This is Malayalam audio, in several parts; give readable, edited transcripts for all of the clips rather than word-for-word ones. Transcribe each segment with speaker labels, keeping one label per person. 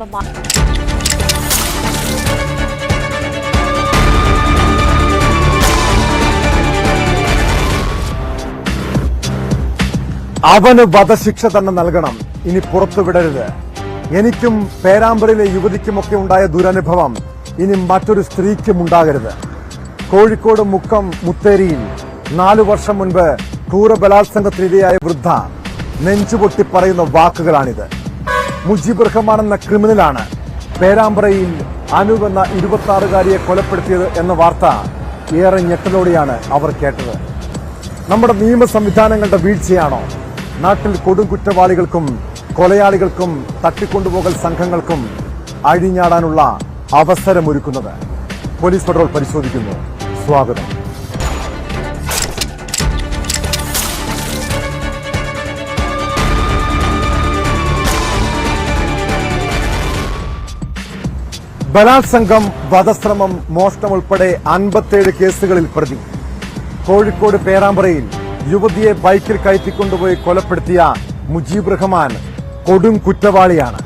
Speaker 1: അവന് വധശിക്ഷ തന്നെ നൽകണം, ഇനി പുറത്തുവിടരുത്. എനിക്കും പേരാമ്പ്രയിലെ യുവതിക്കുമൊക്കെ ഉണ്ടായ ദുരനുഭവം ഇനി മറ്റൊരു സ്ത്രീക്കും ഉണ്ടാകരുത്. കോഴിക്കോട് മുക്കം മുത്തേരിയിൽ 4 വർഷം മുൻപ് ക്രൂരബലാത്സംഗത്തിനിരയായ വൃദ്ധ നെഞ്ചുപൊട്ടി പറയുന്ന വാക്കുകളാണിത്. മുജീബ് റഹ്മാൻ എന്ന ക്രിമിനലാണ് പേരാമ്പ്രയിൽ അനുവെന്ന 26-കാരിയെ കൊലപ്പെടുത്തിയത് എന്ന വാർത്ത ഏറെ ഞെട്ടലോടെയാണ് അവർ കേട്ടത്. നമ്മുടെ നിയമ സംവിധാനങ്ങളുടെ വീഴ്ചയാണോ നാട്ടിൽ കൊടും കുറ്റവാളികൾക്കും കൊലയാളികൾക്കും തട്ടിക്കൊണ്ടുപോകൽ സംഘങ്ങൾക്കും അഴിഞ്ഞാടാനുള്ള അവസരമൊരുക്കുന്നത്? പോലീസ് പെട്രോൾ പരിശോധിക്കുന്നു. സ്വാഗതം. ബലാത്സംഗം, വധശ്രമം, മോഷണം ഉൾപ്പെടെ 57 കേസുകളിൽ പ്രതി. കോഴിക്കോട് പേരാമ്പ്രയിൽ യുവതിയെ ബൈക്കിൽ കയറ്റിക്കൊണ്ടുപോയി കൊലപ്പെടുത്തിയ മുജീബ് റഹ്മാൻ കൊടും കുറ്റവാളിയാണ്.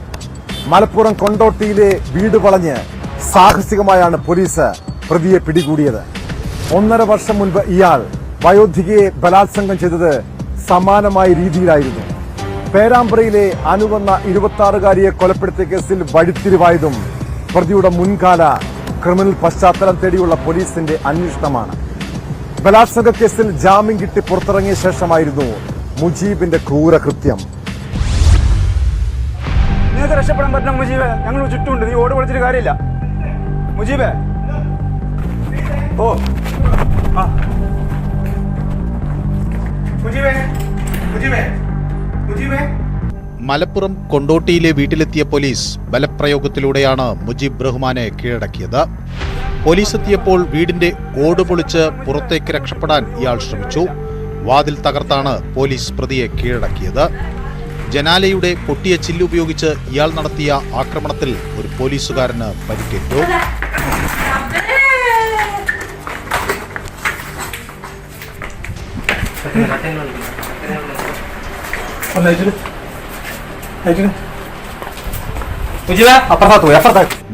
Speaker 1: മലപ്പുറം കൊണ്ടോട്ടിയിലെ വീട് വളഞ്ഞ് സാഹസികമായാണ് പോലീസ് പ്രതിയെ പിടികൂടിയത്. 1.5 വർഷം മുൻപ് ഇയാൾ വയോധികയെ ബലാത്സംഗം ചെയ്തത് സമാനമായ രീതിയിലായിരുന്നു. പേരാമ്പ്രയിലെ അനുവെന്ന 26-കാരിയെ കൊലപ്പെടുത്തിയ കേസിൽ വഴിത്തിരിവായതും പ്രതിയുടെ മുൻകാല ക്രിമിനൽ പശ്ചാത്തലം തേടിയുള്ള പോലീസിന്റെ അന്വേഷണമാണ്. ബലാത്സംഗ കേസിൽ ജാമ്യം കിട്ടി പുറത്തിറങ്ങിയ ശേഷമായിരുന്നു മുജീബിന്റെ ക്രൂരകൃത്യം.
Speaker 2: നിങ്ങൾക്ക് രക്ഷപ്പെടാൻ പറ്റണം മുജീബ്, ഞങ്ങൾ ചുറ്റുമുണ്ട്. നീ ഓട് വിളിച്ചിട്ട് കാര്യമില്ല മുജീബേ. ഓ ആ മുജീബേ, മുജീബേ, മുജീബേ.
Speaker 3: മലപ്പുറം കൊണ്ടോട്ടിയിലെ വീട്ടിലെത്തിയ പോലീസ് ബലപ്രയോഗത്തിലൂടെയാണ് മുജീബ് റഹ്മാനെ കീഴടക്കിയത്. പോലീസ് എത്തിയപ്പോൾ വീടിന്റെ ഓട് പൊളിച്ച് പുറത്തേക്ക് രക്ഷപ്പെടാൻ ഇയാൾ ശ്രമിച്ചു. വാതിൽ തകർത്താണ് പോലീസ് പ്രതിയെ കീഴടക്കിയത്. ജനാലയുടെ പൊട്ടിയ ചില്ലുപയോഗിച്ച് ഇയാൾ നടത്തിയ ആക്രമണത്തിൽ ഒരു പോലീസുകാരന് പരിക്കേറ്റു.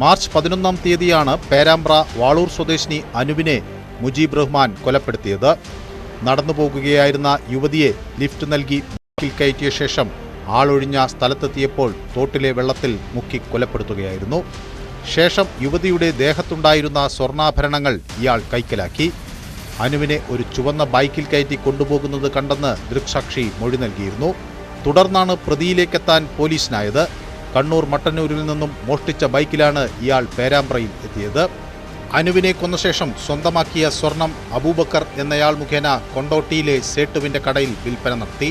Speaker 3: മാർച്ച് 11-ാം തീയതിയാണ് പേരാമ്പ്ര വാളൂർ സ്വദേശിനി അനുവിനെ മുജീബ് റഹ്മാൻ കൊലപ്പെടുത്തിയത്. നടന്നുപോകുകയായിരുന്ന യുവതിയെ ലിഫ്റ്റ് നൽകി ബൈക്കിൽ കയറ്റിയ ശേഷം ആളൊഴിഞ്ഞ സ്ഥലത്തെത്തിയപ്പോൾ തോട്ടിലെ വെള്ളത്തിൽ മുക്കി കൊലപ്പെടുത്തുകയായിരുന്നു. ശേഷം യുവതിയുടെ ദേഹത്തുണ്ടായിരുന്ന സ്വർണ്ണാഭരണങ്ങൾ ഇയാൾ കൈക്കലാക്കി. അനുവിനെ ഒരു ചുവന്ന ബൈക്കിൽ കയറ്റി കൊണ്ടുപോകുന്നത് കണ്ടെന്ന് ദൃക്സാക്ഷി മൊഴി നൽകിയിരുന്നു. തുടർന്നാണ് പ്രതിയിലേക്കെത്താൻ പോലീസിനായത്. കണ്ണൂർ മട്ടന്നൂരിൽ നിന്നും മോഷ്ടിച്ച ബൈക്കിലാണ് ഇയാൾ പേരാമ്പ്രയിൽ എത്തിയത്. അനുവിനെ കൊന്ന ശേഷം സ്വന്തമാക്കിയ സ്വർണം അബൂബക്കർ എന്നയാൾ മുഖേന കൊണ്ടോട്ടിയിലെ സേട്ടുവിന്റെ കടയിൽ വിൽപ്പന നടത്തി.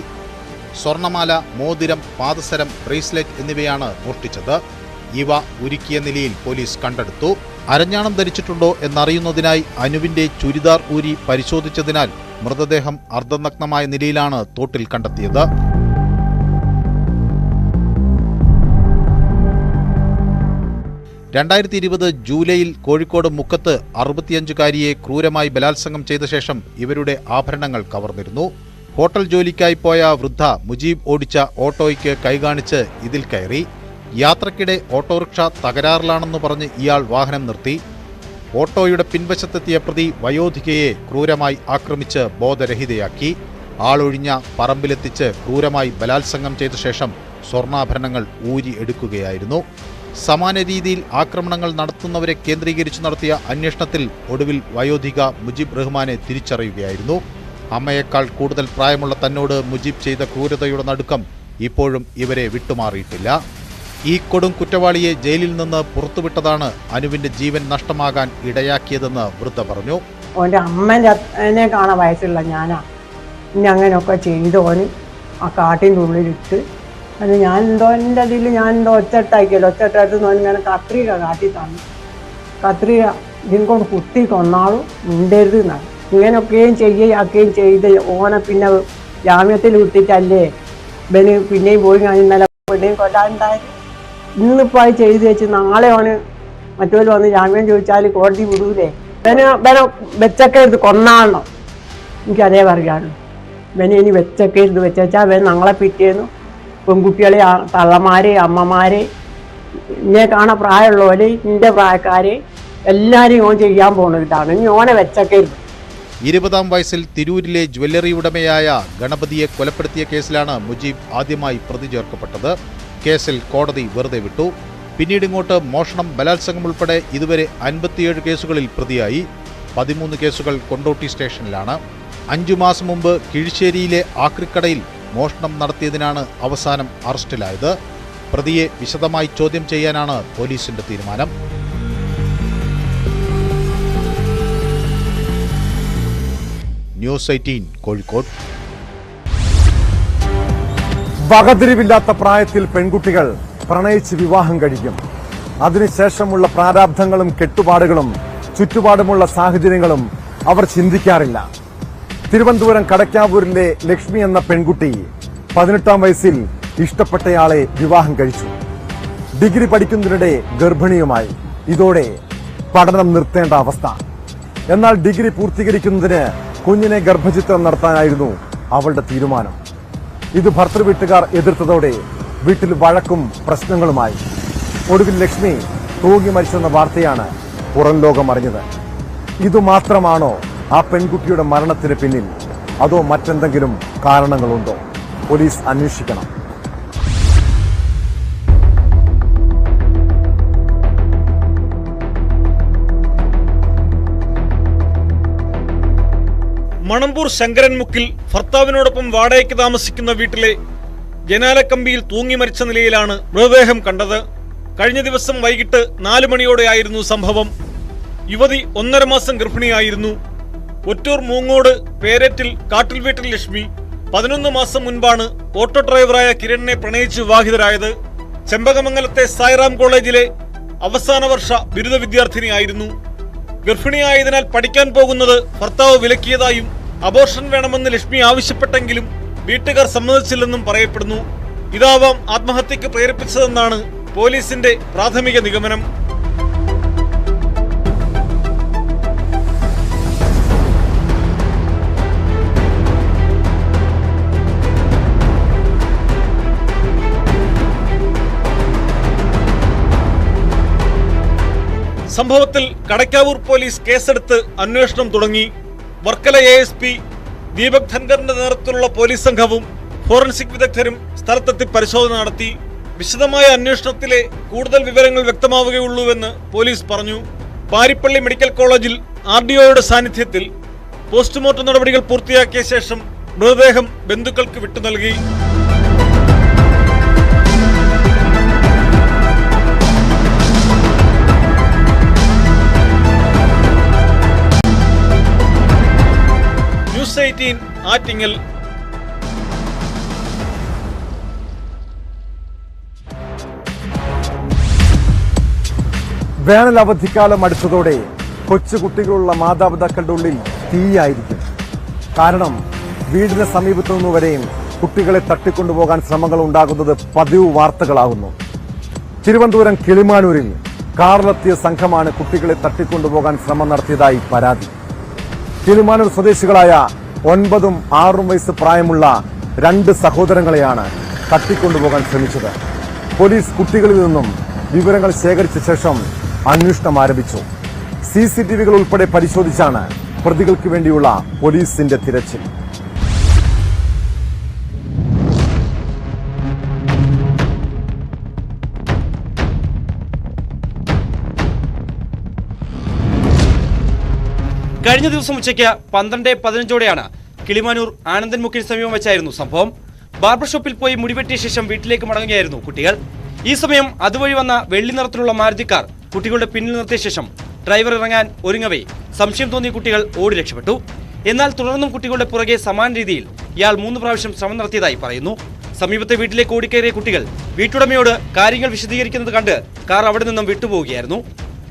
Speaker 3: സ്വർണമാല, മോതിരം, പാദസരം, ബ്രേസ്ലെറ്റ് എന്നിവയാണ് മോഷ്ടിച്ചത്. ഇവ ഉരുക്കിയ നിലയിൽ പോലീസ് കണ്ടെടുത്തു. അരഞ്ഞാണം ധരിച്ചിട്ടുണ്ടോ എന്നറിയുന്നതിനായി അനുവിന്റെ ചുരിദാർ ഊരി പരിശോധിച്ചതിനാൽ മൃതദേഹം അർദ്ധനഗ്നമായ നിലയിലാണ് തോട്ടിൽ കണ്ടെത്തിയത്. ജൂലൈയിൽ കോഴിക്കോട് മുക്കത്ത് 65-കാരിയെ ക്രൂരമായി ബലാത്സംഗം ചെയ്ത ശേഷം ഇവരുടെ ആഭരണങ്ങൾ കവർന്നിരുന്നു. ഹോട്ടൽ ജോലിക്കായി പോയ വൃദ്ധ മുജീബ് ഓടിച്ച ഓട്ടോയ്ക്ക് കൈകാണിച്ച് ഇതിൽ കയറി. യാത്രക്കിടെ ഓട്ടോറിക്ഷ തകരാറിലാണെന്ന് പറഞ്ഞ് ഇയാൾ വാഹനം നിർത്തി. ഓട്ടോയുടെ പിൻവശത്തെത്തിയ പ്രതി വയോധികയെ ക്രൂരമായി ആക്രമിച്ച് ബോധരഹിതയാക്കി. ആളൊഴിഞ്ഞ പറമ്പിലെത്തിച്ച് ക്രൂരമായി ബലാത്സംഗം ചെയ്ത ശേഷം സ്വർണ്ണാഭരണങ്ങൾ ഊരി എടുക്കുകയായിരുന്നു. സമാന രീതിയിൽ ആക്രമണങ്ങൾ നടത്തുന്നവരെ കേന്ദ്രീകരിച്ച് നടത്തിയ അന്വേഷണത്തിൽ ഒടുവിൽ വയോധിക മുജീബ് റഹ്മാനെ തിരിച്ചറിയുകയായിരുന്നു. അമ്മയേക്കാൾ കൂടുതൽ പ്രായമുള്ള തന്നോട് മുജീബ് ചെയ്ത ക്രൂരതയുടെ നടുക്കം ഇപ്പോഴും ഇവരെ വിട്ടുമാറിയിട്ടില്ല. ഈ കൊടും കുറ്റവാളിയെ ജയിലിൽ നിന്ന് പുറത്തുവിട്ടതാണ് അനുവിന്റെ ജീവൻ നഷ്ടമാകാൻ ഇടയാക്കിയതെന്ന് വൃദ്ധ പറഞ്ഞു.
Speaker 4: ഓൻ്റെ അമ്മേനെ കാണാൻ വയസ്സുള്ള ഞാനാ ഇനി അങ്ങനെയൊക്കെ ചെയ്തോന് ആ കാട്ടിൻ്റെ ഉള്ളിലിട്ട് അത് ഞാനെന്തോ എൻ്റെ അതിൽ ഞാനെന്തോ ഒച്ചട്ടാക്കിയല്ലോ. ഒച്ചട്ടായിട്ട് ഇങ്ങനെ കത്രിക കാട്ടി തന്നു. കത്രിക ഇതിനെക്കൊണ്ട് കുത്തി കൊന്നാളും മിണ്ടരുത് എന്നാണ്. ഇങ്ങനെയൊക്കെയും ചെയ്യുകയും ചെയ്ത് ഓനെ പിന്നെ ജാമ്യത്തിൽ വിട്ടിട്ടല്ലേ ഇവന് പിന്നെയും പോയി ഞാൻ ഇന്നലെ പിന്നെയും കൊല്ലാനുണ്ടായത്. ഇന്നിപ്പോൾ അത് ചെയ്ത് വെച്ച് നാളെ ഓന് മറ്റൊരു വന്ന് ജാമ്യം ചോദിച്ചാൽ കോടതി വിടൂലേ? ഇവനെ വെച്ചൊക്കെ ഇത് കൊന്നാണോ? എനിക്കതേ പറയാനുള്ളൂ. ഇവനെ ഇനി വെച്ചൊക്കെ ഇത് വെച്ചാൽ അവൻ ഞങ്ങളെ പിറ്റേന്നു പെൺകുട്ടികളെ തള്ളമാരെ അമ്മമാരെ എന്നെ കാണാൻ പ്രായമുള്ളവര് എൻ്റെ പ്രായക്കാര് എല്ലാവരും ഓൻ ചെയ്യാൻ പോകുന്ന ഇതാണ്. ഇനി ഓനെ വെച്ചേക്കരുത്.
Speaker 3: 20-ാം വയസ്സിൽ തിരൂരിലെ ജ്വല്ലറി ഉടമയായ ഗണപതിയെ കൊലപ്പെടുത്തിയ കേസിലാണ് മുജീബ് ആദ്യമായി പ്രതി ചേർക്കപ്പെട്ടത്. കേസിൽ കോടതി വെറുതെ വിട്ടു. പിന്നീട് ഇങ്ങോട്ട് മോഷണം, ബലാത്സംഗം ഉൾപ്പെടെ ഇതുവരെ 57 കേസുകളിൽ പ്രതിയായി. 13 കേസുകൾ കൊണ്ടോട്ടി സ്റ്റേഷനിലാണ്. 5 മാസം മുമ്പ് കിഴിശ്ശേരിയിലെ ആക്രിക്കടയിൽ മോഷണം നടത്തിയതിനാണ് അവസാനം അറസ്റ്റിലായത്. പ്രതിയെ വിശദമായി ചോദ്യം ചെയ്യാനാണ് പോലീസിന്റെ തീരുമാനം. ന്യൂസ് 18 കോഴിക്കോട്.
Speaker 1: വകതിരിവില്ലാത്ത പ്രായത്തിൽ പെൺകുട്ടികൾ പ്രണയിച്ച് വിവാഹം കഴിക്കും. അതിനുശേഷമുള്ള പ്രാരാബ്ധങ്ങളും കെട്ടുപാടുകളും ചുറ്റുപാടുമുള്ള സാഹചര്യങ്ങളും അവർ ചിന്തിക്കാറില്ല. തിരുവനന്തപുരം കടക്കാവൂരിലെ ലക്ഷ്മി എന്ന പെൺകുട്ടി 18-ാം വയസ്സിൽ ഇഷ്ടപ്പെട്ടയാളെ വിവാഹം കഴിച്ചു. ഡിഗ്രി പഠിക്കുന്നതിനിടെ ഗർഭിണിയുമായി. ഇതോടെ പഠനം നിർത്തേണ്ട അവസ്ഥ. എന്നാൽ ഡിഗ്രി പൂർത്തീകരിക്കുന്നതിന് കുഞ്ഞിനെ ഗർഭചിത്രം നടത്താനായിരുന്നു അവളുടെ തീരുമാനം. ഇത് ഭർത്തൃ വീട്ടുകാർ എതിർത്തതോടെ വീട്ടിൽ വഴക്കും പ്രശ്നങ്ങളുമായി. ഒടുവിൽ ലക്ഷ്മി തൂങ്ങി മരിച്ചെന്ന വാർത്തയാണ് പുറം ലോകം അറിഞ്ഞത്. ഇതുമാത്രമാണോ ആ പെൺകുട്ടിയുടെ മരണത്തിന് പിന്നിൽ? അതോ മറ്റെന്തെങ്കിലും കാരണങ്ങളുണ്ടോ? പോലീസ് അന്വേഷിക്കണം.
Speaker 5: മണമ്പൂർ ശങ്കരൻമുക്കിൽ ഭർത്താവിനോടൊപ്പം വാടകയ്ക്ക് താമസിക്കുന്ന വീട്ടിലെ ജനാലക്കമ്പിയിൽ തൂങ്ങി മരിച്ച നിലയിലാണ് മൃതദേഹം കണ്ടത്. കഴിഞ്ഞ ദിവസം വൈകിട്ട് 4 മണിയോടെയായിരുന്നു സംഭവം. യുവതി 1.5 മാസം ഗർഭിണിയായിരുന്നു. ഒറ്റൂർ മൂങ്ങോട് പേരേറ്റിൽ കാട്ടിൽ വീട്ടിൽ ലക്ഷ്മി 11 മാസം മുൻപാണ് ഓട്ടോ ഡ്രൈവറായ കിരണിനെ പ്രണയിച്ച് വിവാഹിതരായത്. ചെമ്പകമംഗലത്തെ സായിറാം കോളേജിലെ അവസാന വർഷ ബിരുദ വിദ്യാർത്ഥിനിയായിരുന്നു. ഗർഭിണിയായതിനാൽ പഠിക്കാൻ പോകുന്നത് ഭർത്താവ് വിലക്കിയതായും അബോർഷൻ വേണമെന്ന് ലക്ഷ്മി ആവശ്യപ്പെട്ടെങ്കിലും വീട്ടുകാർ സമ്മതിച്ചില്ലെന്നും പറയപ്പെടുന്നു. ഇതാവാം ആത്മഹത്യക്ക് പ്രേരിപ്പിച്ചതെന്നാണ് പോലീസിന്റെ പ്രാഥമിക നിഗമനം. സംഭവത്തിൽ കടക്കാവൂർ പോലീസ് കേസെടുത്ത് അന്വേഷണം തുടങ്ങി. വർക്കല ASP ദീപക് ധൻഖറിന്റെ നേതൃത്വത്തിലുള്ള പോലീസ് സംഘവും ഫോറൻസിക് വിദഗ്ധരും സ്ഥലത്തെത്തി പരിശോധന നടത്തി. വിശദമായ അന്വേഷണത്തിലെ കൂടുതൽ വിവരങ്ങൾ വ്യക്തമാവുകയുള്ളൂവെന്ന് പോലീസ് പറഞ്ഞു. പാരിപ്പള്ളി മെഡിക്കൽ കോളേജിൽ RDOയുടെ സാന്നിധ്യത്തിൽ പോസ്റ്റ്മോർട്ടം നടപടികൾ പൂർത്തിയാക്കിയ ശേഷം മൃതദേഹം ബന്ധുക്കൾക്ക് വിട്ടു നൽകി. ന്യൂസ് 18 ആറ്റിങ്ങൽ.
Speaker 1: വേനൽ അവധിക്കാലം അടുത്തതോടെ കൊച്ചുകുട്ടികളുള്ള മാതാപിതാക്കളുടെ ഉള്ളിൽ തീയായിരിക്കും. കാരണം വീടിന് സമീപത്തു നിന്നുവരെയും കുട്ടികളെ തട്ടിക്കൊണ്ടുപോകാൻ ശ്രമങ്ങൾ ഉണ്ടാകുന്നത് പതിവ് വാർത്തകളാകുന്നു. തിരുവനന്തപുരം കിളിമാനൂരിൽ കാറിലെത്തിയ സംഘമാണ് കുട്ടികളെ തട്ടിക്കൊണ്ടുപോകാൻ ശ്രമം നടത്തിയതായി പരാതി. കിളിമാനൂർ സ്വദേശികളായ 9ഉം 6ഉം വയസ്സ് പ്രായമുള്ള 2 സഹോദരങ്ങളെയാണ് തട്ടിക്കൊണ്ടുപോകാൻ ശ്രമിച്ചത്. പോലീസ് കുട്ടികളിൽ നിന്നും വിവരങ്ങൾ ശേഖരിച്ച ശേഷം അന്വേഷണം ആരംഭിച്ചു. CCTVകൾ ഉൾപ്പെടെ പരിശോധിച്ചാണ് പ്രതികൾക്ക് വേണ്ടിയുള്ള പോലീസിന്റെ തിരച്ചിൽ.
Speaker 6: കഴിഞ്ഞ ദിവസം ഉച്ചയ്ക്ക് 12:15 കിളിമാനൂർ ആനന്ദൻമുക്കിന് സമീപം വെച്ചായിരുന്നു സംഭവം. ബാർബർ ഷോപ്പിൽ പോയി മുടിവെട്ടിയ ശേഷം വീട്ടിലേക്ക് മടങ്ങുകയായിരുന്നു കുട്ടികൾ. ഈ സമയം അതുവഴി വന്ന വെള്ളി നിറത്തിലുള്ള മാരുതി കാർ കുട്ടികളുടെ പിന്നിൽ നിർത്തിയ ശേഷം ഡ്രൈവർ ഇറങ്ങാൻ ഒരുങ്ങവേ സംശയം തോന്നിയ കുട്ടികൾ ഓടി രക്ഷപ്പെട്ടു. എന്നാൽ തുടർന്നും കുട്ടികളുടെ പുറകെ സമാന രീതിയിൽ ഇയാൾ 3 പ്രാവശ്യം ശ്രമം നടത്തിയതായി പറയുന്നു. സമീപത്തെ വീട്ടിലേക്ക് ഓടിക്കയറിയ കുട്ടികൾ വീട്ടുടമയോട് കാര്യങ്ങൾ വിശദീകരിക്കുന്നത് കണ്ട് കാർ അവിടെ നിന്നും വിട്ടുപോവുകയായിരുന്നു.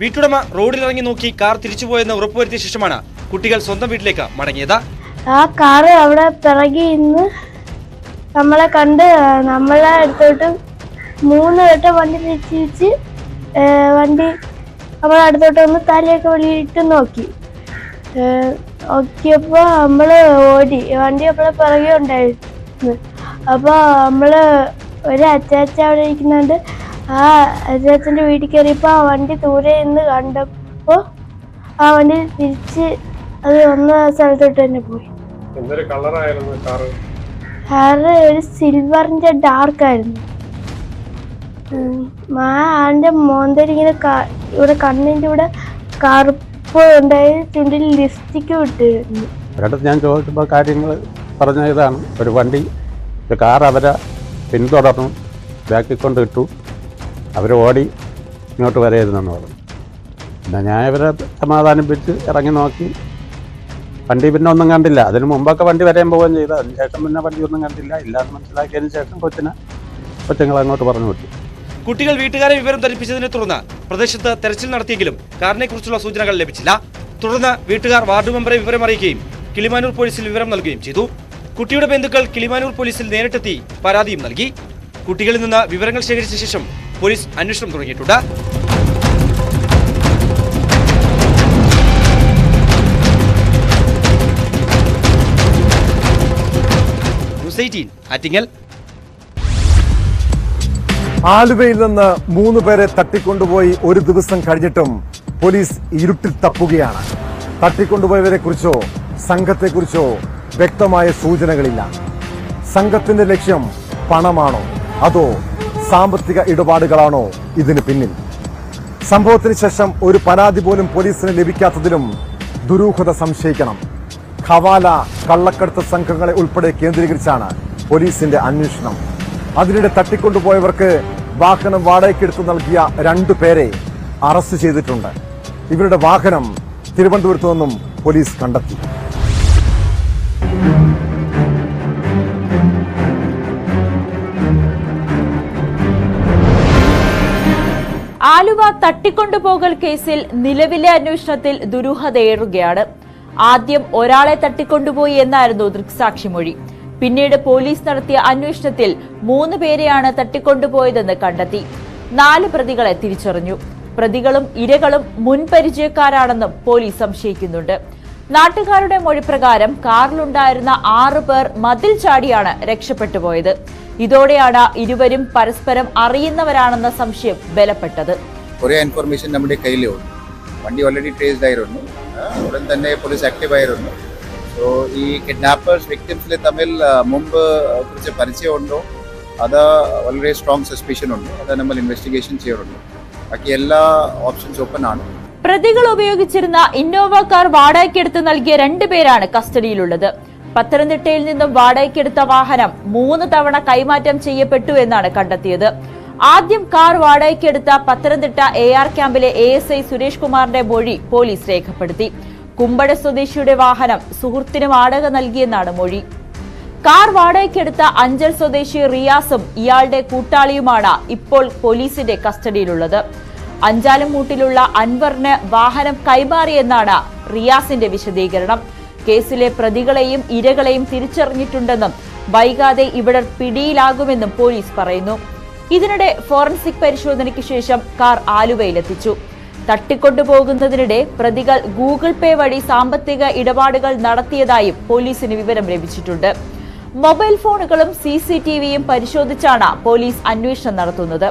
Speaker 6: വീട്ടുടമ റോഡിലിറങ്ങി നോക്കി കാർ തിരിച്ചുപോയെന്ന് ഉറപ്പുവരുത്തിയ ശേഷമാണ് കുട്ടികൾ സ്വന്തം വീട്ടിലേക്ക് മടങ്ങിയത്.
Speaker 7: ആ കാറ് അവിടെ പിറകി ഇന്ന് നമ്മളെ കണ്ട് നമ്മളെ അടുത്തോട്ട് 3 വട്ടം വണ്ടി തിരിച്ച് വണ്ടി നമ്മളെ അടുത്തോട്ട് ഒന്ന് തലയൊക്കെ വെളിയിട്ട് നോക്കി. നോക്കിയപ്പോൾ നമ്മള് ഓടി. വണ്ടി നമ്മളെ പിറകെ ഉണ്ടായിരുന്നു. അപ്പോൾ നമ്മള് ഒരു അച്ചാച്ച അവിടെ ഇരിക്കുന്നുണ്ട്. ആ അദ്ദേഹത്തിന്റെ വീട്ടിൽ കയറിയപ്പോൾ ആ വണ്ടി ദൂരെ നിന്ന് കണ്ടപ്പോൾ ആ വണ്ടി തിരിച്ച് അത് വന്ന സ്ഥലത്തോട്ട് തന്നെ പോയി.
Speaker 8: എന്തൊരു കളറായിരുന്നു കാറ്?
Speaker 7: കാറ് ഒരു സിൽവറിന്റെ ഡാർക്ക് ആയിരുന്നു. ആന്റെ മോന്തരിങ്ങനെ ഇവിടെ കണ്ണിന്റെ ഇവിടെ കറുപ്പ് ഉണ്ടായി, ചുണ്ടിൽ ലിപ്സ്റ്റിക്ക് വിട്ടിരുന്നു.
Speaker 8: ഒരിടത്ത് ഞാൻ ചോദിച്ചപ്പോൾ കാര്യങ്ങൾ പറഞ്ഞ ഇതാണ്, ഒരു വണ്ടി ഒരു കാർ അവരെ പിന്തുടർന്നു, ബാക്കിൽ കൊണ്ട് ഇട്ടു, അവർ ഓടി ഇങ്ങോട്ട് വരരുതെന്ന് പറഞ്ഞു. പിന്നെ ഞാൻ ഇവരെ സമാധാനിപ്പിച്ച് ഇറങ്ങി നോക്കി. വണ്ടി പിന്നെ ഒന്നും കണ്ടില്ല. അതിന് മുമ്പൊക്കെ വണ്ടി വരാൻ പോവുകയും ചെയ്തു. അതിന് ശേഷം പിന്നെ വണ്ടി ഒന്നും കണ്ടില്ല. ഇല്ലാന്ന് മനസ്സിലാക്കിയതിന് ശേഷം കൊച്ചുങ്ങളെ അങ്ങോട്ട് പറഞ്ഞു വിട്ടു.
Speaker 6: കുട്ടികൾ വീട്ടുകാരെ വിവരം ധരിപ്പിച്ചതിനെ തുടർന്ന് പ്രദേശത്ത് തെരച്ചിൽ നടത്തിയെങ്കിലും കാറിനെ കുറിച്ചുള്ള സൂചനകൾ ലഭിച്ചില്ല. തുടർന്ന് വീട്ടുകാർ വാർഡ് മെമ്പറെ വിവരം അറിയിക്കുകയും കിളിമാനൂർ പോലീസിൽ വിവരം നൽകുകയും ചെയ്തു. കുട്ടിയുടെ ബന്ധുക്കൾ കിളിമാനൂർ പോലീസിൽ നേരിട്ടെത്തി പരാതിയും നൽകി. കുട്ടികളിൽ നിന്ന് വിവരങ്ങൾ ശേഖരിച്ച ശേഷം പോലീസ് അന്വേഷണം തുടങ്ങിയിട്ടുണ്ട്. ന്യൂസ് 18 ആറ്റിങ്ങൽ.
Speaker 1: ആലുവയിൽ നിന്ന് 3 പേരെ തട്ടിക്കൊണ്ടുപോയി ഒരു ദിവസം കഴിഞ്ഞിട്ടും പോലീസ് ഇരുട്ടിൽ തപ്പുകയാണ്. തട്ടിക്കൊണ്ടുപോയവരെ കുറിച്ചോ സംഘത്തെക്കുറിച്ചോ വ്യക്തമായ സൂചനകളില്ല. സംഘത്തിന്റെ ലക്ഷ്യം പണമാണോ അതോ സാമ്പത്തിക ഇടപാടുകളാണോ ഇതിന് പിന്നിൽ? സംഭവത്തിന് ശേഷം ഒരു പരാതി പോലും പോലീസിന് ലഭിക്കാത്തതിലും ദുരൂഹത സംശയിക്കണം. ഖവാല, കള്ളക്കടത്ത് സംഘങ്ങളെ ഉൾപ്പെടെ കേന്ദ്രീകരിച്ചാണ് പോലീസിന്റെ അന്വേഷണം. അതിനിടെ തട്ടിക്കൊണ്ടുപോയവർക്ക് വാഹനം വാടകയ്ക്കെടുത്ത് നൽകിയ 2 പേരെ അറസ്റ്റ് ചെയ്തിട്ടുണ്ട്. ഇവരുടെ വാഹനം തിരുവനന്തപുരത്തു നിന്നും പോലീസ് കണ്ടെത്തി.
Speaker 9: ആലുവ തട്ടിക്കൊണ്ടുപോകൽ കേസിൽ നിലവിലെ അന്വേഷണത്തിൽ ദുരൂഹതയേറുകയാണ്. ആദ്യം ഒരാളെ തട്ടിക്കൊണ്ടുപോയി എന്നായിരുന്നു ദൃക്സാക്ഷിമൊഴി. പിന്നീട് പോലീസ് നടത്തിയ അന്വേഷണത്തിൽ 3 പേരെയാണ് തട്ടിക്കൊണ്ടുപോയതെന്ന് കണ്ടെത്തി. 4 പ്രതികളെ തിരിച്ചറിഞ്ഞു. പ്രതികളും ഇരകളും മുൻപരിചയക്കാരാണെന്നും പോലീസ് സംശയിക്കുന്നുണ്ട്. നാട്ടുകാരുടെ മൊഴിപ്രകാരം കാറിലുണ്ടായിരുന്ന 6 പേർ മതിൽ ചാടിയാണ് രക്ഷപ്പെട്ടുപോയത്. ഇതോടെയാണ് ഇരുവരും പരസ്പരം അറിയുന്നവരാണെന്ന സംശയം ബലപ്പെട്ടത്.
Speaker 10: കുറേ ഇൻഫർമേഷൻ നമ്മുടെ കയ്യിലുണ്ട്. വണ്ടി ഓൾറെഡി ട്രേസ്ഡ് ആയിരുന്നു. ഉടൻ തന്നെ പോലീസ് ആക്റ്റീവ് ആയിരുന്നു. സോ ഈ കിഡ്നാപ്പേഴ്സ് വിക്ടിംസിൽ തമ്മിൽ മുമ്പ് കുറച്ച് പരിചയമുണ്ടോ അത് വളരെ സ്ട്രോങ് സസ്പിഷൻ ഉണ്ട്. അത് നമ്മൾ ഇൻവെസ്റ്റിഗേഷൻ ചെയ്യാറുണ്ട്. ബാക്കി എല്ലാ ഓപ്ഷൻസ് ഓപ്പൺ ആണ്.
Speaker 9: പ്രതികൾ ഉപയോഗിച്ചിരുന്ന ഇന്നോവ കാർ വാടകയ്ക്കെടുത്ത് നൽകിയ 2 പേരാണ് കസ്റ്റഡിയിലുള്ളത്. പത്തനംതിട്ടയിൽ നിന്നും വാടകയ്ക്കെടുത്ത വാഹനം 3 തവണ കൈമാറ്റം ചെയ്യപ്പെട്ടു എന്നാണ് കണ്ടെത്തിയത്. ആദ്യം കാർ വാടകയ്ക്കെടുത്ത പത്തനംതിട്ട AR ക്യാമ്പിലെ ASI സുരേഷ് കുമാറിന്റെ മൊഴി പോലീസ് രേഖപ്പെടുത്തി. കുമ്പഴ സ്വദേശിയുടെ വാഹനം സുഹൃത്തിന് വാടക നൽകിയെന്നാണ് മൊഴി. കാർ വാടകയ്ക്കെടുത്ത അഞ്ചൽ സ്വദേശി റിയാസും ഇയാളുടെ കൂട്ടാളിയുമാണ് ഇപ്പോൾ പോലീസിന്റെ കസ്റ്റഡിയിലുള്ളത്. അഞ്ചാലുംമൂട്ടിലുള്ള അൻവറിന് വാഹനം കൈമാറിയെന്നാണ് റിയാസിന്റെ വിശദീകരണം. കേസിലെ പ്രതികളെയും ഇരകളെയും തിരിച്ചറിഞ്ഞിട്ടുണ്ടെന്നും വൈകാതെ ഇവർ പിടിയിലാകുമെന്നും പോലീസ് പറയുന്നു. ഇതിനിടെ ഫോറൻസിക് പരിശോധനയ്ക്ക് ശേഷം കാർ ആലുവയിലെത്തിച്ചു. തട്ടിക്കൊണ്ടുപോകുന്നതിനിടെ പ്രതികൾ ഗൂഗിൾ പേ വഴി സാമ്പത്തിക ഇടപാടുകൾ നടത്തിയതായും പോലീസിന് വിവരം ലഭിച്ചിട്ടുണ്ട്. മൊബൈൽ ഫോണുകളും CCTVയും പരിശോധിച്ചാണ് പോലീസ് അന്വേഷണം നടത്തുന്നത്.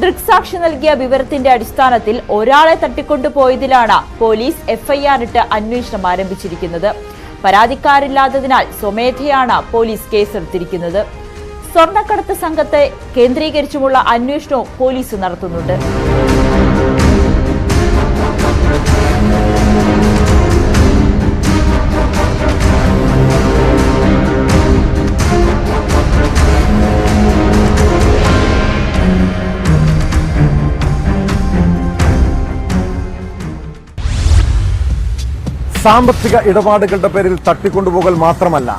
Speaker 9: ദൃക്സാക്ഷി നൽകിയ വിവരത്തിന്റെ അടിസ്ഥാനത്തിൽ ഒരാളെ തട്ടിക്കൊണ്ടുപോയതിലാണ് പോലീസ് FIR ഇട്ട് അന്വേഷണം ആരംഭിച്ചിരിക്കുന്നത്. പരാതിക്കാരില്ലാത്തതിനാൽ സ്വമേധയാണ് പോലീസ് കേസെടുത്തിരിക്കുന്നത്. സ്വർണ്ണക്കടത്ത് സംഘത്തെ കേന്ദ്രീകരിച്ചുമുള്ള അന്വേഷണവും പോലീസ് നടത്തുന്നുണ്ട്.
Speaker 1: സാമ്പത്തിക ഇടപാടുകളുടെ പേരിൽ തട്ടിക്കൊണ്ടുപോകൽ മാത്രമല്ല,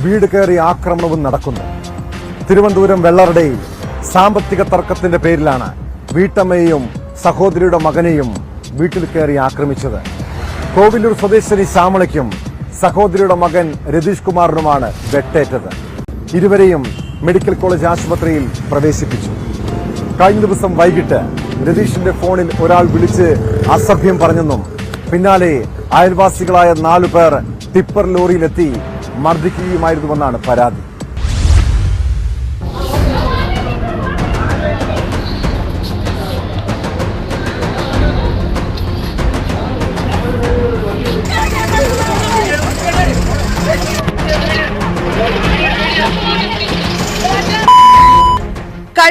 Speaker 1: വീട് കയറി ആക്രമണവും നടക്കുന്നു. തിരുവനന്തപുരം വെള്ളറടയിൽ സാമ്പത്തിക തർക്കത്തിന്റെ പേരിലാണ് വീട്ടമ്മയെയും സഹോദരിയുടെ മകനെയും വീട്ടിൽ കയറി ആക്രമിച്ചത്. കോവിലൂർ സ്വദേശിനി ശ്യാമളയ്ക്കും സഹോദരിയുടെ മകൻ രതീഷ് കുമാറിനുമാണ് വെട്ടേറ്റത്. ഇരുവരെയും മെഡിക്കൽ കോളേജ് ആശുപത്രിയിൽ പ്രവേശിപ്പിച്ചു. കഴിഞ്ഞ ദിവസം വൈകിട്ട് രതീഷിന്റെ ഫോണിൽ ഒരാൾ വിളിച്ച് അസഭ്യം പറഞ്ഞെന്നും പിന്നാലെ അയൽവാസികളായ 4 പേർ ടിപ്പർ ലോറിയിലെത്തി മർദ്ദിക്കുകയുമായിരുന്നുവെന്നാണ് പരാതി.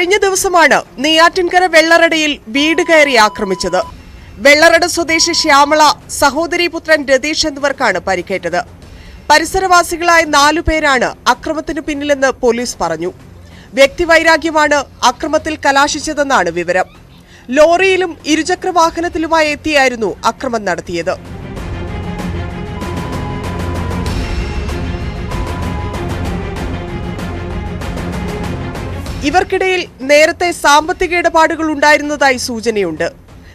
Speaker 11: കഴിഞ്ഞ ദിവസമാണ് നെയ്യാറ്റിൻകര വെള്ളറടയിൽ വീട് കയറി ആക്രമിച്ചത്. വെള്ളറട സ്വദേശി ശ്യാമള, സഹോദരീപുത്രൻ രതീഷ് എന്നിവർക്കാണ് പരിക്കേറ്റത്. പരിസരവാസികളായ 4 പേരാണ് അക്രമത്തിനു പിന്നിലെന്ന് പോലീസ് പറഞ്ഞു. വ്യക്തിവൈരാഗ്യമാണ് അക്രമത്തിൽ കലാശിച്ചതെന്നാണ് വിവരം. ലോറിയിലും ഇരുചക്ര വാഹനത്തിലുമായി എത്തിയായിരുന്നു അക്രമം നടത്തിയത്. ഇവർക്കിടയിൽ നേരത്തെ സാമ്പത്തിക ഇടപാടുകൾ ഉണ്ടായിരുന്നതായി സൂചനയുണ്ട്.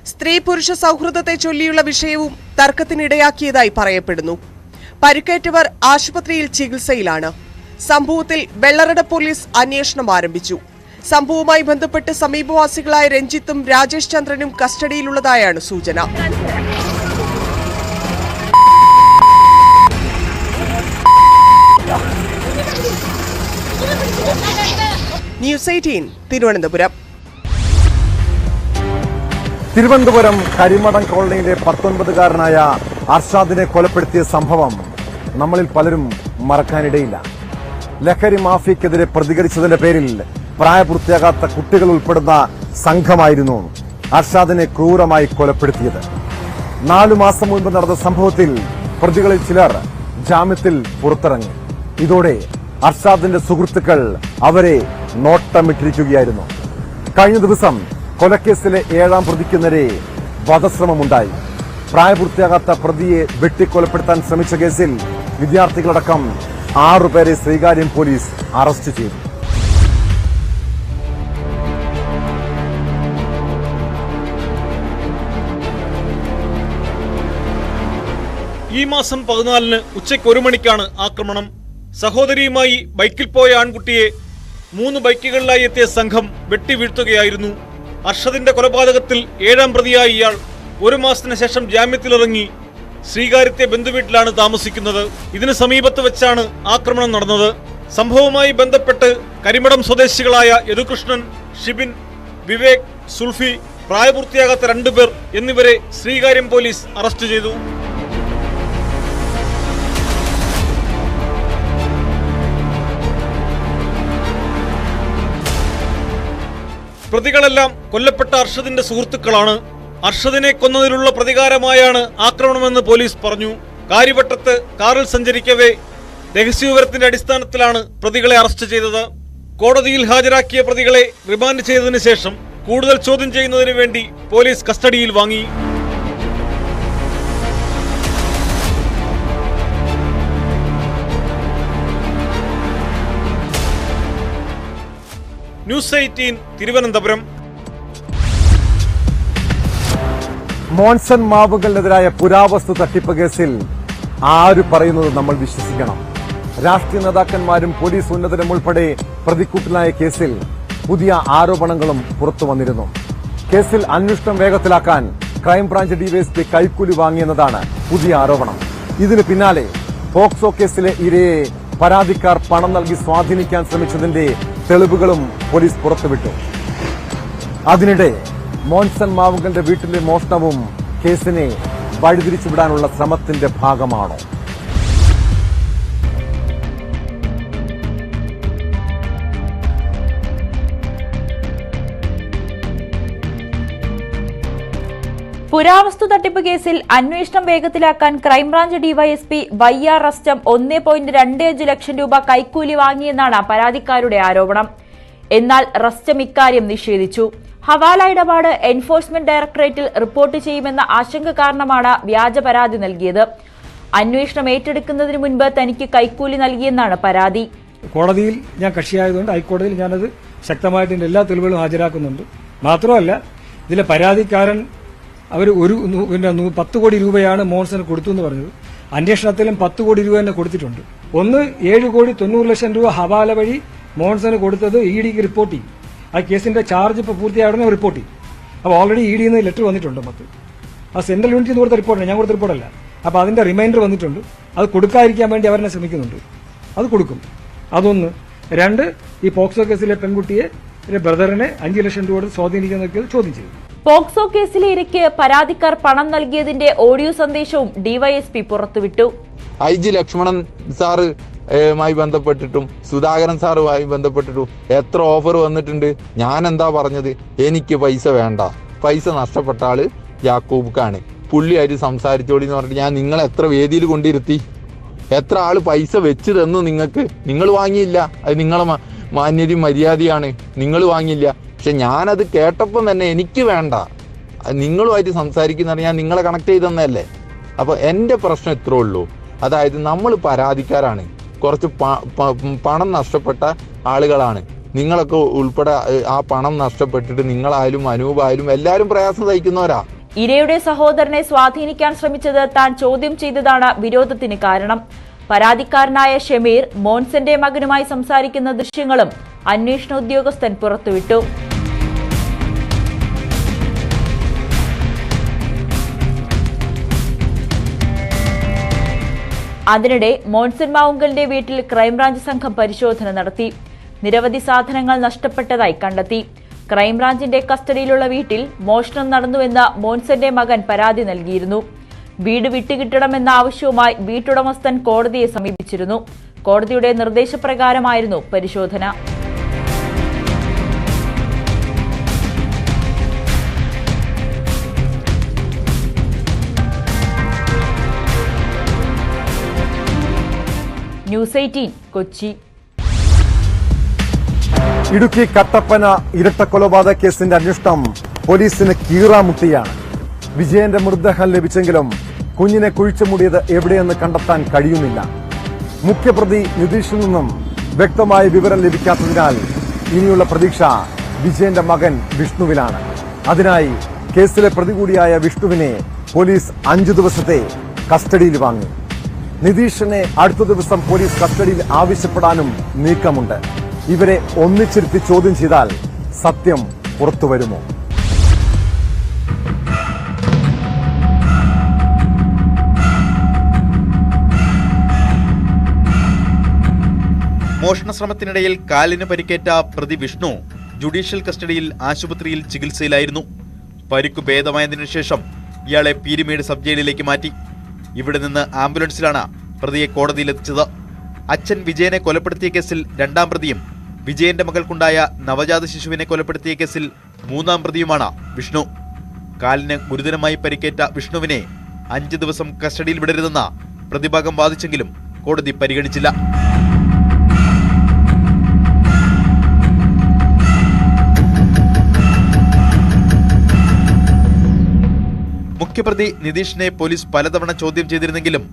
Speaker 11: സ്ത്രീ പുരുഷ സൗഹൃദത്തെ ചൊല്ലിയുള്ള വിഷയവും തർക്കത്തിനിടയാക്കിയതായി പറയപ്പെടുന്നു. പരിക്കേറ്റവർ ആശുപത്രിയിൽ ചികിത്സയിലാണ്. സംഭവത്തിൽ വെള്ളറട പോലീസ് അന്വേഷണം ആരംഭിച്ചു. സംഭവവുമായി ബന്ധപ്പെട്ട് സമീപവാസികളായ രഞ്ജിത്തും രാജേഷ് ചന്ദ്രനും കസ്റ്റഡിയിലുള്ളതായാണ് സൂചന. ന്യൂസ് 18 തിരുവനന്തപുരം.
Speaker 1: തിരുവനന്തപുരം കരിമടം കോളനിയിലെ 19-കാരനായ അർഷാദിനെ കൊലപ്പെടുത്തിയ സംഭവം നമ്മളിൽ പലരും മറക്കാനിടയില്ല. ലഹരി മാഫിയക്കെതിരെ പ്രതികരിച്ചതിന്റെ പേരിൽ പ്രായപൂർത്തിയാകാത്ത കുട്ടികൾ ഉൾപ്പെടുന്ന സംഘമായിരുന്നു അർഷാദിനെ ക്രൂരമായി കൊലപ്പെടുത്തിയത്. 4 മാസം മുൻപ് നടന്ന സംഭവത്തിൽ പ്രതികളിൽ ചിലർ ജാമ്യത്തിൽ പുറത്തിറങ്ങി. ഇതോടെ അർഷാദിന്റെ സുഹൃത്തുക്കൾ അവരെ നോട്ടമിട്ടിരിക്കുകയായിരുന്നു. കഴിഞ്ഞ ദിവസം കൊലക്കേസിലെ 7ാം പ്രതിക്കെതിരെ വധശ്രമമുണ്ടായി. പ്രായപൂർത്തിയാകാത്ത പ്രതിയെ വെട്ടിക്കൊലപ്പെടുത്താൻ ശ്രമിച്ച കേസിൽ വിദ്യാർത്ഥികളടക്കം 6 പേരെ ശ്രീകാര്യം പോലീസ് അറസ്റ്റ് ചെയ്തു.
Speaker 5: ഈ മാസം 14-ന് ഉച്ചയ്ക്ക് 1 മണിക്കാണ് ആക്രമണം. സഹോദരിയുമായി ബൈക്കിൽ പോയ ആൺകുട്ടിയെ 3 ബൈക്കുകളിലായി എത്തിയ സംഘം വെട്ടിവീഴ്ത്തുകയായിരുന്നു. അർഷദിന്റെ കൊലപാതകത്തിൽ 7ാം പ്രതിയായ ഇയാൾ 1 മാസത്തിന് ശേഷം ജാമ്യത്തിലിറങ്ങി ശ്രീകാര്യത്തെ ബന്ധുവീട്ടിലാണ് താമസിക്കുന്നത്. ഇതിന് സമീപത്ത് വെച്ചാണ് ആക്രമണം നടന്നത്. സംഭവവുമായി ബന്ധപ്പെട്ട് കരിമടം സ്വദേശികളായ യദുകൃഷ്ണൻ, ഷിബിൻ, വിവേക്, സുൽഫി, പ്രായപൂർത്തിയാകാത്ത 2 പേർ എന്നിവരെ ശ്രീകാര്യം പോലീസ് അറസ്റ്റ് ചെയ്തു. പ്രതികളെല്ലാം കൊല്ലപ്പെട്ട അർഷദിന്റെ സുഹൃത്തുക്കളാണ്. അർഷദിനെ കൊന്നതിലുള്ള പ്രതികാരമായാണ് ആക്രമണമെന്ന് പോലീസ് പറഞ്ഞു. കാര്യവട്ടത്ത് കാറിൽ സഞ്ചരിക്കവേ രഹസ്യവിവരത്തിന്റെ അടിസ്ഥാനത്തിലാണ് പ്രതികളെ അറസ്റ്റ് ചെയ്തത്. കോടതിയിൽ ഹാജരാക്കിയ പ്രതികളെ റിമാൻഡ് ചെയ്തതിനു ശേഷം കൂടുതൽ ചോദ്യം ചെയ്യുന്നതിന് വേണ്ടി പോലീസ് കസ്റ്റഡിയിൽ വാങ്ങി. ന്യൂസ് 18 തിരുവനന്തപുരം.
Speaker 1: മോൺസൺ മാവുകളിനെതിരായ പുരാവസ്തു തട്ടിപ്പ് കേസിൽ ആര് പറയുന്നത് നമ്മൾ വിശ്വസിക്കണം? രാഷ്ട്രീയ നേതാക്കന്മാരും പോലീസ് ഉന്നതരും ഉൾപ്പെടെ പ്രതിക്കൂട്ടിലായ കേസിൽ പുതിയ ആരോപണങ്ങളും പുറത്തു വന്നിരുന്നു. കേസിൽ അന്വേഷണം വേഗത്തിലാക്കാൻ ക്രൈംബ്രാഞ്ച് ഡിവൈഎസ്പി കൈക്കൂലി വാങ്ങിയെന്നതാണ് പുതിയ ആരോപണം. ഇതിന് പിന്നാലെ പോക്സോ കേസിലെ ഇരയെ പരാതിക്കാർ പണം നൽകി സ്വാധീനിക്കാൻ ശ്രമിച്ചതിന്റെ തെളിവുകളും പോലീസ് പുറത്തുവിട്ടു. അതിനിടെ മോൺസൺ മാവുകളുടെ വീട്ടിലെ മോഷണവും കേസിനെ വഴിതിരിച്ചുവിടാനുള്ള ശ്രമത്തിന്റെ ഭാഗമാണോ?
Speaker 9: പുരാവസ്തു തട്ടിപ്പ് കേസിൽ അന്വേഷണം വേഗത്തിലാക്കാൻ ക്രൈംബ്രാഞ്ച് ഡിവൈഎസ്പി YR റസ്റ്റം 1.25 ലക്ഷം രൂപ കൈക്കൂലി വാങ്ങിയെന്നാണ് പരാതിക്കാരുടെ ആരോപണം. എന്നാൽ റസ്റ്റം ഇക്കാര്യം നിഷേധിച്ചു. ഹവാല ഇടപാട് എൻഫോഴ്സ്മെന്റ് ഡയറക്ടറേറ്റിൽ റിപ്പോർട്ട് ചെയ്യുമെന്ന ആശങ്ക കാരണമാണ് വ്യാജ പരാതി നൽകിയത്. അന്വേഷണം ഏറ്റെടുക്കുന്നതിന് മുൻപ് തനിക്ക് കൈക്കൂലി നൽകിയെന്നാണ് പരാതി.
Speaker 2: കോടതിയിൽ ഞാൻ കക്ഷിയായതുകൊണ്ട് ഹൈക്കോടതിയിൽ ഞാനത് ശക്തമായിട്ട് എല്ലാ തെളിവുകളും ഹാജരാക്കുന്നുണ്ട്. മാത്രമല്ല ഇതിലെ പരാതിക്കാരൻ അവർ 10 കോടി രൂപയാണ് മോൺസന് കൊടുത്തു എന്ന് പറഞ്ഞത്. അന്വേഷണത്തിലും 10 കോടി രൂപ തന്നെ കൊടുത്തിട്ടുണ്ട്. 7,90,00,000 രൂപ ഹവാല വഴി മോൺസന് കൊടുത്തത് EDക്ക് റിപ്പോർട്ട് ചെയ്യും. ആ കേസിന്റെ ചാർജ് ഇപ്പോൾ പൂർത്തിയായ റിപ്പോർട്ട് ചെയ്യും. അപ്പോൾ ഓൾറെഡി ED നിന്ന് ലെറ്റർ വന്നിട്ടുണ്ട്. ആ സെൻട്രൽ യൂണിറ്റിൽ നിന്ന് കൊടുത്ത റിപ്പോർട്ടാണ്, ഞാൻ കൊടുത്ത റിപ്പോർട്ടല്ല. അപ്പോൾ അതിന്റെ റിമൈൻഡർ വന്നിട്ടുണ്ട്. അത് കൊടുക്കാതിരിക്കാൻ വേണ്ടി അവരെന്നെ ശ്രമിക്കുന്നുണ്ട്. അത് കൊടുക്കും. അതൊന്ന്. 2, ഈ പോക്സോ കേസിലെ പെൺകുട്ടിയെ ബ്രദറിനെ 5 ലക്ഷം രൂപ സ്വാധീനിക്കുന്നതൊക്കെ ചോദ്യം ചെയ്തു.
Speaker 9: പോക്സോ കേസിലെ ഇരയ്ക്ക് പരാതിക്കാർ പണം നൽകിയതിന്റെ ഓഡിയോ സന്ദേശവും ഡിവൈഎസ്പി പുറത്തുവിട്ടു.
Speaker 12: IG ലക്ഷ്മണൻ സാറ് മായി ബന്ധപ്പെട്ടിട്ടും സുധാകരൻ സാറുമായി ബന്ധപ്പെട്ടിട്ടും എത്ര ഓഫർ വന്നിട്ടുണ്ട്. ഞാൻ എന്താ പറഞ്ഞത്? എനിക്ക് പൈസ വേണ്ട, പൈസ നഷ്ടപ്പെട്ട ആള് യാക്കൂബ്ക്കാണ്, പുള്ളിയായിട്ട് സംസാരിച്ചോളി എന്ന് പറഞ്ഞിട്ട് ഞാൻ നിങ്ങളെ എത്ര വേദിയിൽ കൊണ്ടിരുത്തി. എത്ര ആള് പൈസ വെച്ച് തന്നു നിങ്ങൾക്ക്, നിങ്ങൾ വാങ്ങിയില്ല. അത് നിങ്ങളെ മാന്യതയും മര്യാദയാണ്, നിങ്ങൾ വാങ്ങിയില്ല. പക്ഷെ ഞാനത് കേട്ടപ്പം തന്നെ എനിക്ക് വേണ്ട, നിങ്ങളുമായിട്ട് സംസാരിക്കുന്ന ഞാൻ നിങ്ങളെ കണക്ട് ചെയ്തെന്നല്ലേ. അപ്പോൾ എൻ്റെ പ്രശ്നം ഇത്രേ ഉള്ളൂ. അതായത് നമ്മൾ പരാതിക്കാരാണ്, കുറച്ച് പണം നഷ്ടപ്പെട്ട ആളുകളാണ്. നിങ്ങളൊക്കെ ഉൾപ്പെടെ ആ പണം നഷ്ടപ്പെട്ടിട്ട് നിങ്ങളായാലും അനൂപായാലും എല്ലാവരും പ്രയാസം സഹിക്കുന്നവരാ.
Speaker 9: ഇരയുടെ സഹോദരനെ സ്വാധീനിക്കാൻ ശ്രമിച്ചത് താൻ ചോദ്യം ചെയ്തതാണ് വിരോധത്തിന് കാരണം. പരാതിക്കാരനായ ഷമീർ മോൻസന്റെ മകനുമായി സംസാരിക്കുന്ന ദൃശ്യങ്ങളും അന്വേഷണ ഉദ്യോഗസ്ഥൻ പുറത്തുവിട്ടു. അതിനിടെ മോൻസൻ മാവുങ്കലിന്റെ വീട്ടിൽ ക്രൈംബ്രാഞ്ച് സംഘം പരിശോധന നടത്തി. നിരവധി സാധനങ്ങൾ നഷ്ടപ്പെട്ടതായി കണ്ടെത്തി. ക്രൈംബ്രാഞ്ചിന്റെ കസ്റ്റഡിയിലുള്ള വീട്ടിൽ മോഷണം നടന്നുവെന്ന് മോൻസന്റെ മകൻ പരാതി നൽകിയിരുന്നു. വീട് വിട്ടുകിട്ടണമെന്ന ആവശ്യവുമായി വീട്ടുടമസ്ഥൻ കോടതിയെ സമീപിച്ചിരുന്നു. കോടതിയുടെ നിർദ്ദേശപ്രകാരമായിരുന്നു പരിശോധന. ന്യൂസ് 18 കൊച്ചി.
Speaker 1: ഇടുക്കി കട്ടപ്പന ഇരട്ടക്കൊലപാതക കേസിന്റെ അന്വേഷണം പോലീസിന് കീറാമുട്ടിയാണ്. വിജയന്റെ മൃതദേഹം ലഭിച്ചെങ്കിലും കുഞ്ഞിനെ കുഴിച്ചുമൂടിയത് എവിടെയെന്ന് കണ്ടെത്താൻ കഴിയുന്നില്ല. മുഖ്യപ്രതി നിതീഷിൽ നിന്നും വ്യക്തമായ വിവരം ലഭിക്കാത്തതിനാൽ ഇനിയുള്ള പ്രതീക്ഷ വിജയന്റെ മകൻ വിഷ്ണുവിലാണ്. അതിനായി കേസിലെ പ്രതി കൂടിയായ വിഷ്ണുവിനെ പോലീസ് 5 ദിവസത്തെ കസ്റ്റഡിയിൽ വാങ്ങി. നിതീഷിനെ അടുത്ത ദിവസം പോലീസ് കസ്റ്റഡിയിൽ ആവശ്യപ്പെടാനും നീക്കമുണ്ട്. ഇവരെ ഒന്നിച്ചിരുത്തി ചോദ്യം ചെയ്താൽ സത്യം പുറത്തുവരുമോ?
Speaker 3: മോഷണ ശ്രമത്തിനിടയിൽ കാലിന് പരിക്കേറ്റ പ്രതി വിഷ്ണു ജുഡീഷ്യൽ കസ്റ്റഡിയിൽ ആശുപത്രിയിൽ ചികിത്സയിലായിരുന്നു. പരിക്കു ഭേദമായതിനു ശേഷം ഇയാളെ പീരുമേട് സബ് ജയിലിലേക്ക് മാറ്റി. ഇവിടെ നിന്ന് ആംബുലൻസിലാണ് പ്രതിയെ കോടതിയിലെത്തിച്ചത്. അച്ഛൻ വിജയനെ കൊലപ്പെടുത്തിയ കേസിൽ 2ാം പ്രതിയും വിജയന്റെ മകൾക്കുണ്ടായ നവജാത ശിശുവിനെ കൊലപ്പെടുത്തിയ കേസിൽ 3ാം പ്രതിയുമാണ് വിഷ്ണു. കാലിന് ഗുരുതരമായി പരിക്കേറ്റ വിഷ്ണുവിനെ 5 ദിവസം കസ്റ്റഡിയിൽ വിടരുതെന്ന് പ്രതിഭാഗം വാദിച്ചെങ്കിലും കോടതി പരിഗണിച്ചില്ല. മുഖ്യപ്രതി നിതീഷിനെ പോലീസ് പലതവണ ചോദ്യം ചെയ്തിരുന്നെങ്കിലും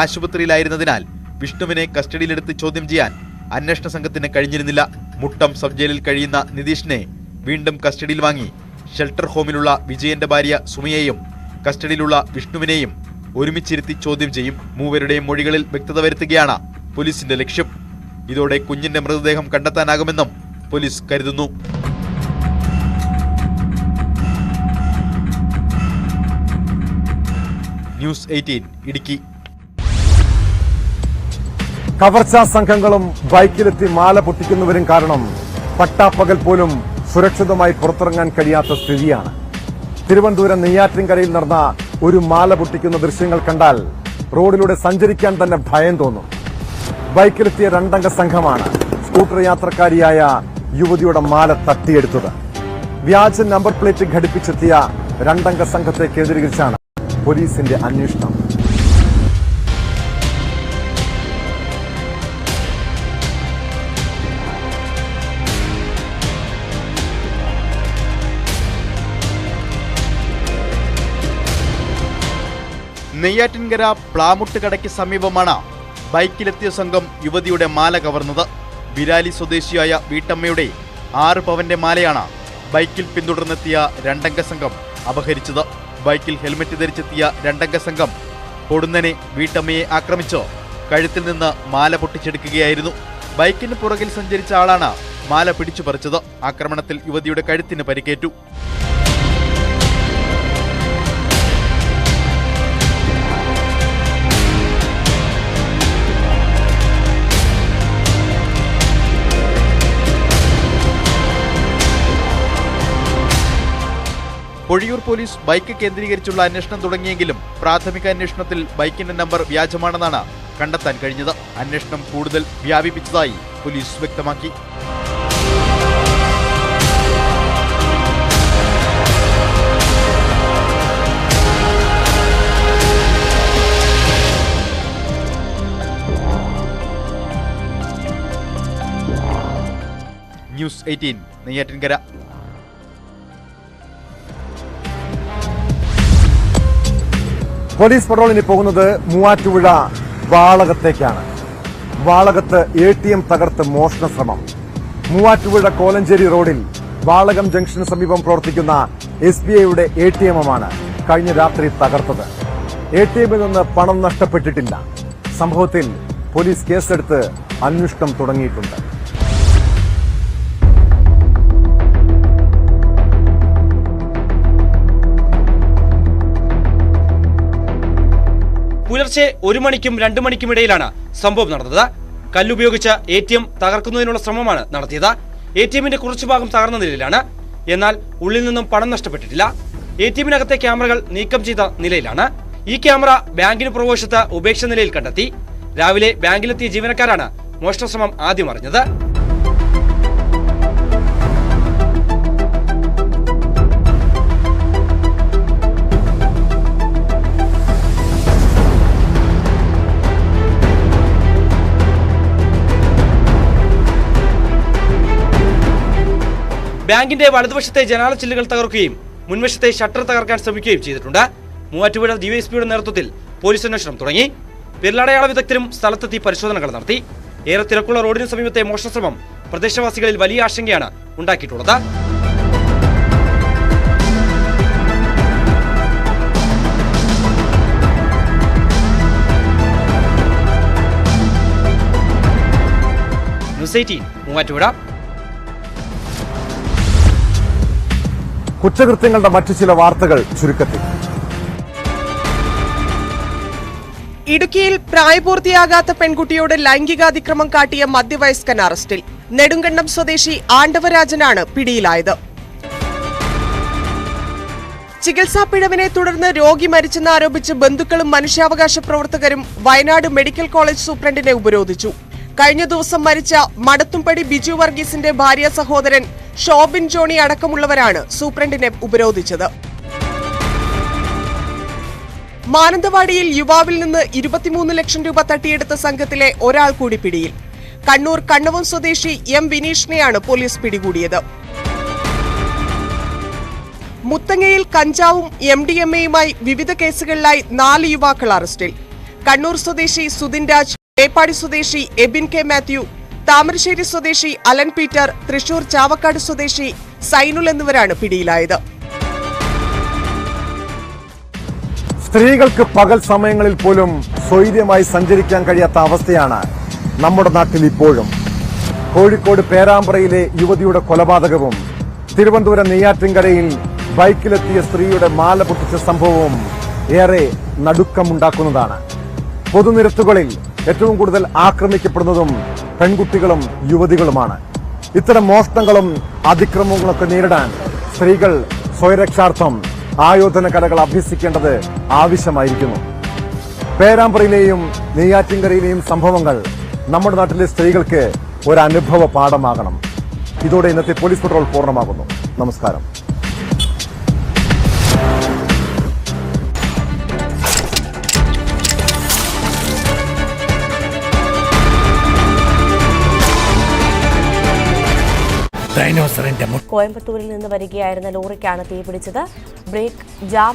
Speaker 3: ആശുപത്രിയിലായിരുന്നതിനാൽ വിഷ്ണുവിനെ കസ്റ്റഡിയിലെടുത്ത് ചോദ്യം ചെയ്യാൻ അന്വേഷണ സംഘത്തിന് കഴിഞ്ഞിരുന്നില്ല. മുട്ടം സബ് ജയിലിൽ കഴിയുന്ന നിതീഷിനെ വീണ്ടും കസ്റ്റഡിയിൽ വാങ്ങി ഷെൽട്ടർ ഹോമിലുള്ള വിജയന്റെ ഭാര്യ സുമയെയും കസ്റ്റഡിയിലുള്ള വിഷ്ണുവിനെയും ഒരുമിച്ചിരുത്തി ചോദ്യം ചെയ്യും. മൂവരുടെയും മൊഴികളിൽ വ്യക്തത വരുത്തുകയാണ് പോലീസിന്റെ ലക്ഷ്യം. ഇതോടെ കുഞ്ഞിന്റെ മൃതദേഹം കണ്ടെത്താനാകുമെന്നും പോലീസ് കരുതുന്നു. ന്യൂസ് 18 ഇടുക്കി.
Speaker 1: കവർച്ചാ സംഘങ്ങളും ബൈക്കിലെത്തി മാല പൊട്ടിക്കുന്നവരും കാരണം പട്ടാപ്പകൽ പോലും സുരക്ഷിതമായി പുറത്തിറങ്ങാൻ കഴിയാത്ത സ്ഥിതിയാണ്. തിരുവനന്തപുരം നെയ്യാറ്റിൻകരയിൽ നടന്ന ഒരു മാല പൊട്ടിക്കുന്ന ദൃശ്യങ്ങൾ കണ്ടാൽ റോഡിലൂടെ സഞ്ചരിക്കാൻ തന്നെ ഭയം തോന്നും. ബൈക്കിലെത്തിയ 2 അംഗ സംഘമാണ് സ്കൂട്ടർ യാത്രക്കാരിയായ യുവതിയുടെ മാല തട്ടിയെടുത്തത്. വ്യാജ നമ്പർ പ്ലേറ്റ് ഘടിപ്പിച്ചെത്തിയ 2 അംഗ സംഘത്തെ കേന്ദ്രീകരിച്ചാണ് പോലീസിന്റെ അന്വേഷണം.
Speaker 3: നെയ്യാറ്റിൻകര പ്ലാമുട്ട് കടയ്ക്ക് സമീപമാണ് ബൈക്കിലെത്തിയ സംഘം യുവതിയുടെ മാല കവർന്നത്. വിരാലി സ്വദേശിയായ വീട്ടമ്മയുടെ 6 പവന്റെ മാലയാണ് ബൈക്കിൽ പിന്തുടർന്നെത്തിയ 2 അംഗ സംഘം അപഹരിച്ചത്. ബൈക്കിൽ ഹെൽമറ്റ് ധരിച്ചെത്തിയ 2 അംഗ സംഘം പൊടുന്നനെ വീട്ടമ്മയെ ആക്രമിച്ച് കഴുത്തിൽ നിന്ന് മാല പൊട്ടിച്ചെടുക്കുകയായിരുന്നു. ബൈക്കിന് പുറകിൽ സഞ്ചരിച്ച ആളാണ് മാല പിടിച്ചു പറിച്ചത്. ആക്രമണത്തിൽ യുവതിയുടെ കഴുത്തിന് പരിക്കേറ്റു. പൊഴിയൂർ പോലീസ് ബൈക്ക് കേന്ദ്രീകരിച്ചുള്ള അന്വേഷണം തുടങ്ങിയെങ്കിലും പ്രാഥമിക അന്വേഷണത്തിൽ ബൈക്കിന്റെ നമ്പർ വ്യാജമാണെന്നാണ് കണ്ടെത്താൻ കഴിഞ്ഞത്. അന്വേഷണം കൂടുതൽ വ്യാപിപ്പിച്ചതായി പോലീസ് വ്യക്തമാക്കി. ന്യൂസ് 18 നെയ്യാറ്റിൻകര.
Speaker 1: പോലീസ് പട്രോളിന് പോകുന്നത് മൂവാറ്റുപുഴ വാളകത്തേക്കാണ്. വാളകത്ത് ATM തകർത്ത് മോഷണ ശ്രമം. മൂവാറ്റുപുഴ കോലഞ്ചേരി റോഡിൽ വാളകം ജംഗ്ഷന് സമീപം പ്രവർത്തിക്കുന്ന SBIയുടെ ATM-മാണ് കഴിഞ്ഞ രാത്രി തകർത്തത്. ATM-ൽ നിന്ന് പണം നഷ്ടപ്പെട്ടിട്ടില്ല. സംഭവത്തിൽ പോലീസ് കേസെടുത്ത് അന്വേഷണം തുടങ്ങിയിട്ടുണ്ട്.
Speaker 6: പുലർച്ചെ 1 മണിക്കും 2 മണിക്കും ഇടയിലാണ് സംഭവം നടന്നത്. കല്ലുപയോഗിച്ച് ATM തകർക്കുന്നതിനുള്ള ശ്രമമാണ് നടത്തിയത്. ATM-ന്റെ കുറച്ചു ഭാഗം തകർന്ന നിലയിലാണ്. എന്നാൽ ഉള്ളിൽ നിന്നും പണം നഷ്ടപ്പെട്ടിട്ടില്ല. ATM-നകത്തെ ക്യാമറകൾ നീക്കം ചെയ്ത നിലയിലാണ്. ഈ ക്യാമറ ബാങ്കിന് പുറകുവശത്ത് ഉപേക്ഷിച്ച നിലയിൽ കണ്ടെത്തി. രാവിലെ ബാങ്കിലെത്തിയ ജീവനക്കാരാണ് മോഷണശ്രമം ആദ്യം അറിഞ്ഞത്. ബാങ്കിന്റെ വലതുവശത്തെ ജനാല ചില്ലുകൾ തകർക്കുകയും മുൻവശത്തെ ഷട്ടർ തകർക്കാൻ ശ്രമിക്കുകയും ചെയ്തിട്ടുണ്ട്. മൂവാറ്റുപുഴ DYSPയുടെ നേതൃത്വത്തിൽ പോലീസ് അന്വേഷണം തുടങ്ങി. വിരലടയാള വിദഗ്ധരും സ്ഥലത്തെത്തി പരിശോധനകൾ നടത്തി. ഏറെ തിരക്കുള്ള റോഡിന് സമീപത്തെ മോഷണശ്രമം പ്രദേശവാസികളിൽ വലിയ ആശങ്കയാണ് ഉണ്ടാക്കിയിട്ടുള്ളത്. ന്യൂസ് 18 മൂവാറ്റുപുഴ.
Speaker 1: കുറ്റകൃത്യങ്ങളുടെ മറ്റു ചില വാർത്തകൾ ചുരുക്കത്തിൽ.
Speaker 11: ഇടുക്കിയിൽ പ്രായപൂർത്തിയാകാത്ത പെൺകുട്ടിയോട് ലൈംഗികാതിക്രമം കാട്ടിയ മധ്യവയസ്കൻ അറസ്റ്റിൽ. നെടുങ്കണ്ടം സ്വദേശി ആണ്ടവരാജനാണ് പിടിയിലായത്. ചികിത്സാ പിഴവിനെ തുടർന്ന് രോഗി മരിച്ചെന്നാരോപിച്ച് ബന്ധുക്കളും മനുഷ്യാവകാശ പ്രവർത്തകരും വയനാട് മെഡിക്കൽ കോളേജ് സൂപ്രണ്ടിനെ ഉപരോധിച്ചു. കഴിഞ്ഞ ദിവസം മരിച്ച മടത്തുംപടി ബിജു വർഗീസിന്റെ ഭാര്യ സഹോദരൻ ഷോബിൻ ജോണി അടക്കമുള്ളവരാണ് സൂപ്രണ്ടിനെ ഉപരോധിച്ചത്. മാനന്തവാടിയിൽ യുവാവിൽ നിന്ന് 23 ലക്ഷം രൂപ തട്ടിയെടുത്ത സംഘത്തിലെ ഒരാൾ കൂടി പിടിയിൽ. കണ്ണൂർ കണ്ണവം സ്വദേശി M വിനീഷിനെയാണ് പോലീസ് പിടികൂടിയത്. മുത്തങ്ങയിൽ കഞ്ചാവും MDMA-യുമായി വിവിധ കേസുകളിലായി 4 യുവാക്കൾ അറസ്റ്റിൽ. കണ്ണൂർ സ്വദേശി സുധിൻ രാജ്, മേപ്പാടി സ്വദേശി എബിൻ കെ മാത്യു, താമരശ്ശേരി സ്വദേശി അലൻ പീറ്റർ, തൃശൂർ ചാവക്കാട് സ്വദേശി സൈനുൽ എന്നിവരാണ് പിടിയിലായത്.
Speaker 1: സ്ത്രീകൾക്ക് പകൽ സമയങ്ങളിൽ പോലും സ്വൈര്യമായി സഞ്ചരിക്കാൻ കഴിയാത്ത അവസ്ഥയാണ് നമ്മുടെ നാട്ടിൽ ഇപ്പോഴും. കോഴിക്കോട് പേരാമ്പ്രയിലെ യുവതിയുടെ കൊലപാതകവും തിരുവനന്തപുരം നെയ്യാറ്റിൻകരയിൽ ബൈക്കിലെത്തിയ സ്ത്രീയുടെ മാല പൊട്ടിച്ച സംഭവവും ഏറെ നടുക്കമുണ്ടാക്കുന്നതാണ്. പൊതുനിരത്തുകളിൽ ഏറ്റവും കൂടുതൽ ആക്രമിക്കപ്പെടുന്നതും പെൺകുട്ടികളും യുവതികളുമാണ്. ഇത്തരം മോഷണങ്ങളും അതിക്രമങ്ങളൊക്കെ നേരിടാൻ സ്ത്രീകൾ സ്വയരക്ഷാർത്ഥം ആയോധന കലകൾ അഭ്യസിക്കേണ്ടത് ആവശ്യമായിരിക്കുന്നു. പേരാമ്പ്രയിലെയും നെയ്യാറ്റിൻകരയിലെയും സംഭവങ്ങൾ നമ്മുടെ നാട്ടിലെ സ്ത്രീകൾക്ക് ഒരു അനുഭവ പാഠമാകണം. ഇതോടെ ഇന്നത്തെ പോലീസ് പട്രോൾ പൂർണ്ണമാകുന്നു. നമസ്കാരം.
Speaker 13: കോയമ്പത്തൂരിൽ നിന്ന് വരികയായിരുന്ന ലോറിക്കാണ് തീപിടിച്ചത്. Break jam